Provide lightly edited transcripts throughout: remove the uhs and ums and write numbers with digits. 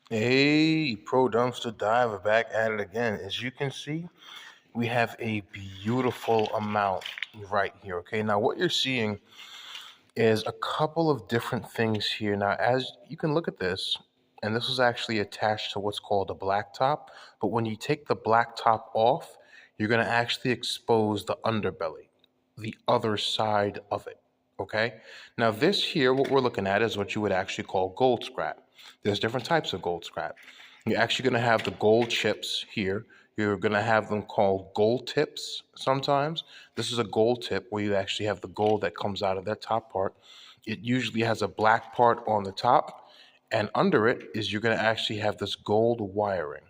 Hey, Pro Dumpster Diver back at it again. As you can see, we have a beautiful amount right here. Okay, now what you're seeing is a couple of different things here. Now, as you can look at this, and this was actually attached to what's called a black top, but when you take the black top off, you're going to actually expose the underbelly, the other side of it. Okay, now this here, what we're looking at is what you would actually call gold scrap. There's different types of gold scrap. You're actually going to have the gold chips here. You're going to have them called gold tips sometimes. This is a gold tip where you actually have the gold that comes out of that top part. It usually has a black part on the top, and under it is you're going to actually have this gold wiring.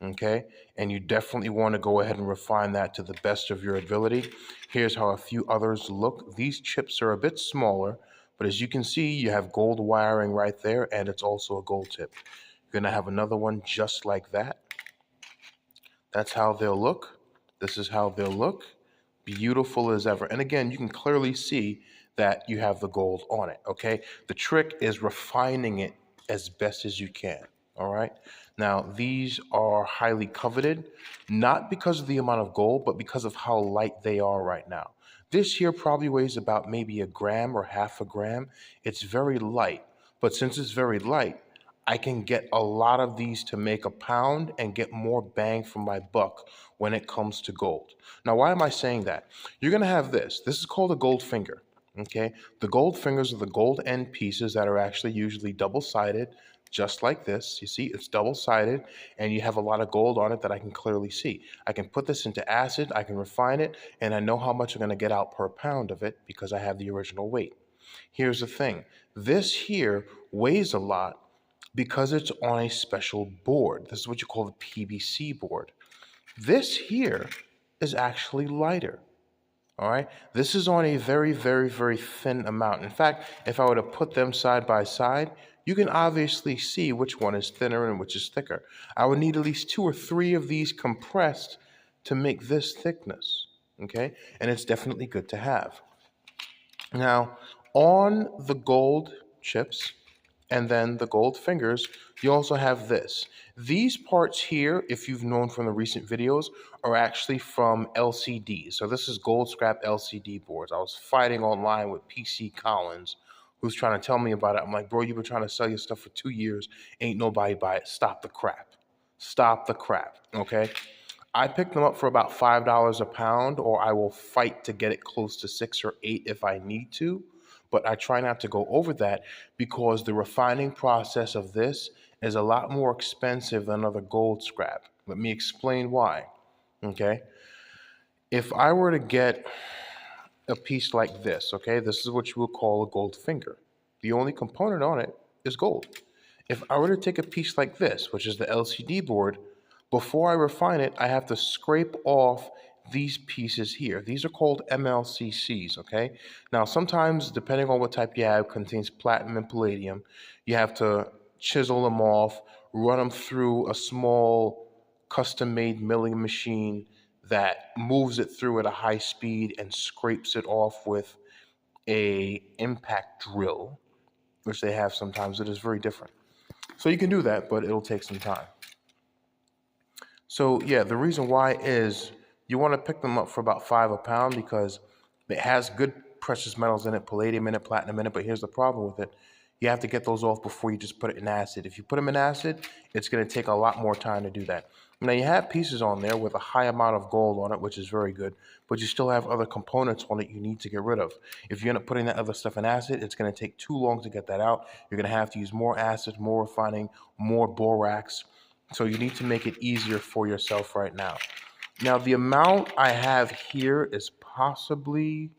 Okay, and you definitely want to go ahead and refine that to the best of your ability. Here's how a few others look. These chips are a bit smaller, but as you can see, you have gold wiring right there, and it's also a gold tip. You're going to have another one just like that. That's how they'll look. This is how they'll look. Beautiful as ever. And again, you can clearly see that you have the gold on it, okay? The trick is refining it as best as you can, all right? Now, these are highly coveted, not because of the amount of gold, but because of how light they are right now. This here probably weighs about maybe a gram or half a gram. It's very light, but since it's very light, I can get a lot of these to make a pound and get more bang for my buck when it comes to gold. Now, why am I saying that? You're going to have this. This is called a gold finger. Okay. The gold fingers are the gold end pieces that are actually usually double sided, just like this. You see, it's double sided and you have a lot of gold on it that I can clearly see. I can put this into acid, I can refine it, and I know how much I'm going to get out per pound of it because I have the original weight. Here's the thing, this here weighs a lot because it's on a special board. This is what you call the PBC board. This here is actually lighter. All right. This is on a very, very, very thin amount. In fact, if I were to put them side by side, you can obviously see which one is thinner and which is thicker. I would need at least 2 or 3 of these compressed to make this thickness. Okay. And it's definitely good to have. Now, on the gold chips, and then the gold fingers, you also have this. These parts here, if you've known from the recent videos, are actually from LCDs. So this is gold scrap LCD boards. I was fighting online with PC Collins, who's trying to tell me about it. I'm like, bro, you've been trying to sell your stuff for 2 years. Ain't nobody buy it. Stop the crap. Stop the crap, okay? I picked them up for about $5 a pound, or I will fight to get it close to 6 or 8 if I need to. But I try not to go over that because the refining process of this is a lot more expensive than other gold scrap. Let me explain why. Okay. If I were to get a piece like this, okay, this is what you would call a gold finger. The only component on it is gold. If I were to take a piece like this, which is the LCD board, before I refine it, I have to scrape off these pieces here. These are called MLCCs, okay? Now, sometimes, depending on what type you have, contains platinum and palladium. You have to chisel them off, run them through a small custom-made milling machine that moves it through at a high speed and scrapes it off with a impact drill, which they have sometimes. It is very different. So you can do that, but it'll take some time. So yeah, the reason why is you want to pick them up for about 5 a pound because it has good precious metals in it, palladium in it, platinum in it. But here's the problem with it. You have to get those off before you just put it in acid. If you put them in acid, it's going to take a lot more time to do that. Now you have pieces on there with a high amount of gold on it, which is very good, but you still have other components on it you need to get rid of. If you end up putting that other stuff in acid, it's going to take too long to get that out. You're going to have to use more acid, more refining, more borax. So you need to make it easier for yourself right now. Now, the amount I have here is possibly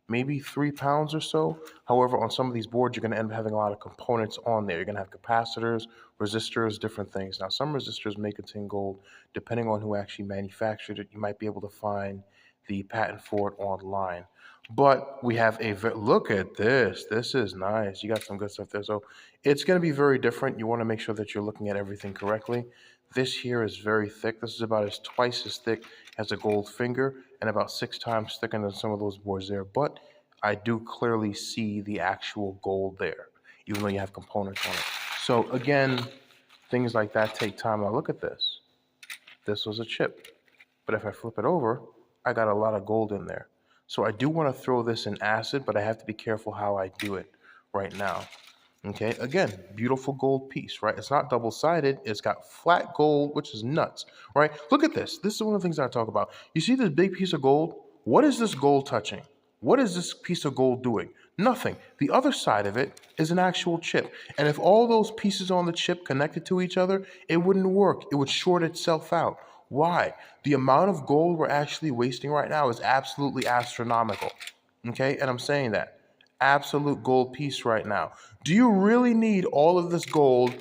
maybe 3 pounds or so. However, on some of these boards, you're going to end up having a lot of components on there. You're going to have capacitors, resistors, different things. Now, some resistors may contain gold. Depending on who actually manufactured it, you might be able to find the patent for it online. But we have look at this. This is nice. You got some good stuff there. So it's going to be very different. You want to make sure that you're looking at everything correctly. This here is very thick. This is about twice as thick as a gold finger and about 6 times thicker than some of those boards there. But I do clearly see the actual gold there, even though you have components on it. So again, Things like that take time. Now look at this. This was a chip. But if I flip it over, I got a lot of gold in there. So I do want to throw this in acid, but I have to be careful how I do it right now. Okay, again, beautiful gold piece, right? It's not double-sided. It's got flat gold, which is nuts, right? Look at this. This is one of the things I talk about. You see this big piece of gold? What is this gold touching? What is this piece of gold doing? Nothing. The other side of it is an actual chip. And if all those pieces on the chip connected to each other, it wouldn't work. It would short itself out. Why? The amount of gold we're actually wasting right now is absolutely astronomical. Okay, and I'm saying that. Absolute gold piece right now. Do you really need all of this gold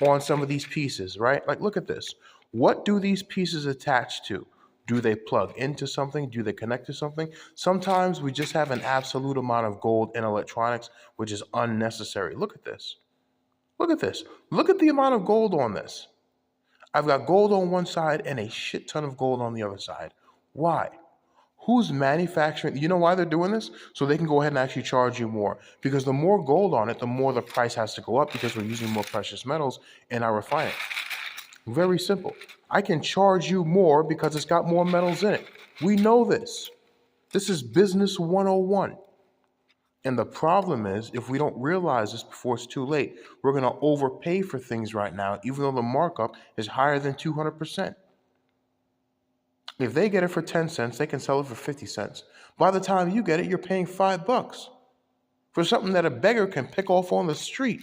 on some of these pieces, right? Like, look at this. What do these pieces attach to? Do they plug into something? Do they connect to something? Sometimes we just have an absolute amount of gold in electronics, which is unnecessary. Look at this. Look at this. Look at the amount of gold on this. I've got gold on one side and a shit ton of gold on the other side. Why? Who's manufacturing? You know why they're doing this? So they can go ahead and actually charge you more. Because the more gold on it, the more the price has to go up because we're using more precious metals in our refining. Very simple. I can charge you more because it's got more metals in it. We know this. This is business 101. And the problem is, if we don't realize this before it's too late, we're going to overpay for things right now, even though the markup is higher than 200%. If they get it for 10 cents, they can sell it for 50 cents. By the time you get it, you're paying $5 for something that a beggar can pick off on the street.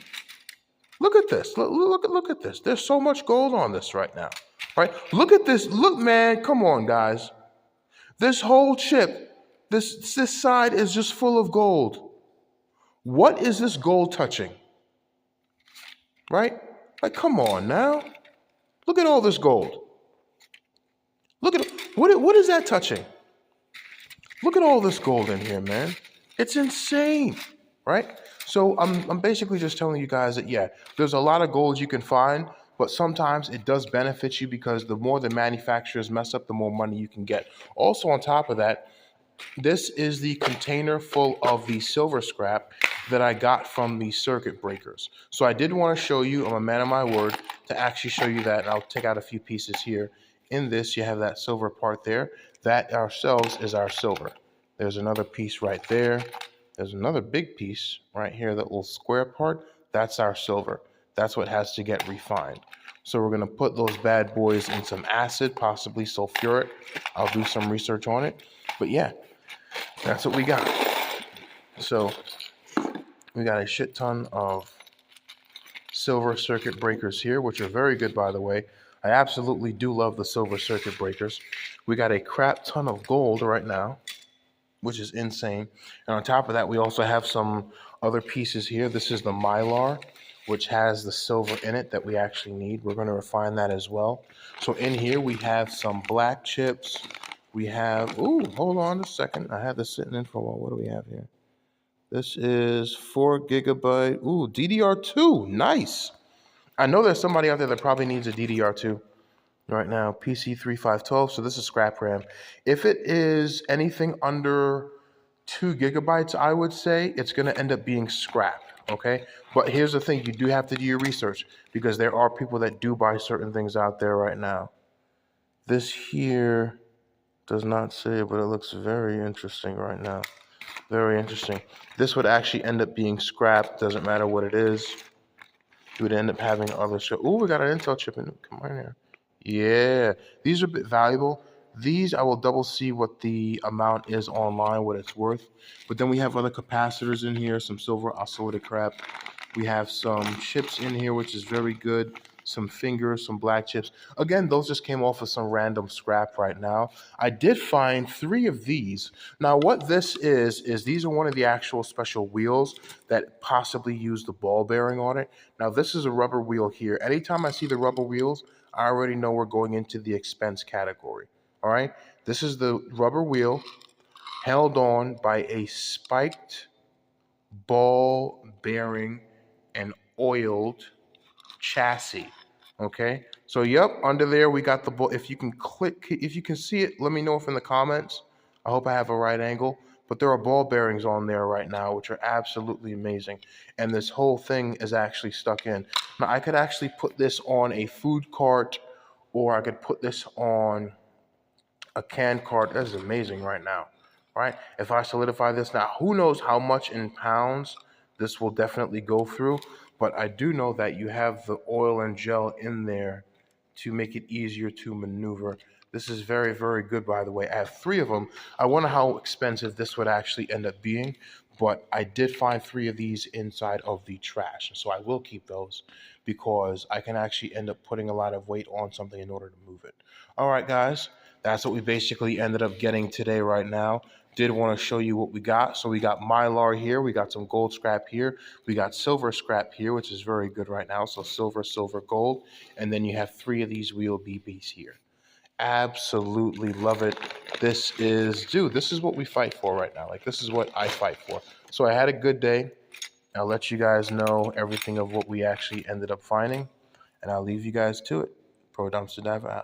Look at this. Look at this. There's so much gold on this right now. Right? Look at this. Look, man. Come on, guys. This whole chip, this side is just full of gold. What is this gold touching? Right? Like, come on now. Look at all this gold. Look at what is that touching? Look at all this gold in here, man. It's insane, right? So I'm basically just telling you guys that, yeah, there's a lot of gold you can find, but sometimes it does benefit you because the more the manufacturers mess up, the more money you can get. Also, on top of that, this is the container full of the silver scrap that I got from the circuit breakers. So I did want to show you, I'm a man of my word, to actually show you that. And I'll take out a few pieces here. In this, you have that silver part there. That ourselves is our silver. There's another piece right there. There's another big piece right here, that little square part. That's our silver. That's what has to get refined. So we're going to put those bad boys in some acid, possibly sulfuric. I'll do some research on it. But yeah, that's what we got. So we got a shit ton of silver circuit breakers here, which are very good, by the way. I absolutely do love the silver circuit breakers. We got a crap ton of gold right now, which is insane. And on top of that, we also have some other pieces here. This is the mylar, which has the silver in it that we actually need. We're going to refine that as well. So in here, we have some black chips. We have, ooh, hold on a second. I had this sitting in for a while. What do we have here? This is 4 gigabyte. Ooh, DDR2. Nice. I know there's somebody out there that probably needs a DDR2 right now. PC3512. So this is scrap RAM. If it is anything under 2 gigabytes, I would say it's going to end up being scrap. Okay. But here's the thing. You do have to do your research because there are people that do buy certain things out there right now. This here does not say, but it looks very interesting right now. Very interesting. This would actually end up being scrap. Doesn't matter what it is. You would end up having other shit. Oh, we got an Intel chip in. Come on here. Yeah. These are a bit valuable. These, I will double see what the amount is online, what it's worth. But then we have other capacitors in here, some silver oscillator crap. We have some chips in here, which is very good. Some fingers, some black chips. Again, those just came off of some random scrap right now. I did find 3 of these. Now, what this is these are one of the actual special wheels that possibly use the ball bearing on it. Now, this is a rubber wheel here. Anytime I see the rubber wheels, I already know we're going into the expense category. All right? This is the rubber wheel held on by a spiked ball bearing and oiled chassis. Okay, so yep, under there we got the ball. If you can see it, let me know if in the comments. I hope I have a right angle, but there are ball bearings on there right now, which are absolutely amazing. And this whole thing is actually stuck in. Now I could actually put this on a food cart, or I could put this on a canned cart. That is amazing right now, right? If I solidify this now, who knows how much in pounds this will definitely go through, but I do know that you have the oil and gel in there to make it easier to maneuver. This is very, very good, by the way. I have three of them. I wonder how expensive this would actually end up being, but I did find three of these inside of the trash. So I will keep those because I can actually end up putting a lot of weight on something in order to move it. All right, guys, that's what we basically ended up getting today right now. Did want to show you what we got. So we got mylar here, we got some gold scrap here, we got silver scrap here, which is very good right now. So silver, silver, gold, and then you have three of these wheel BBs here. Absolutely love it. This is, dude, this is what we fight for right now. Like, this is what I fight for. So I had a good day. I'll let you guys know everything of what we actually ended up finding, and I'll leave you guys to it. Pro Dumpster Diver out.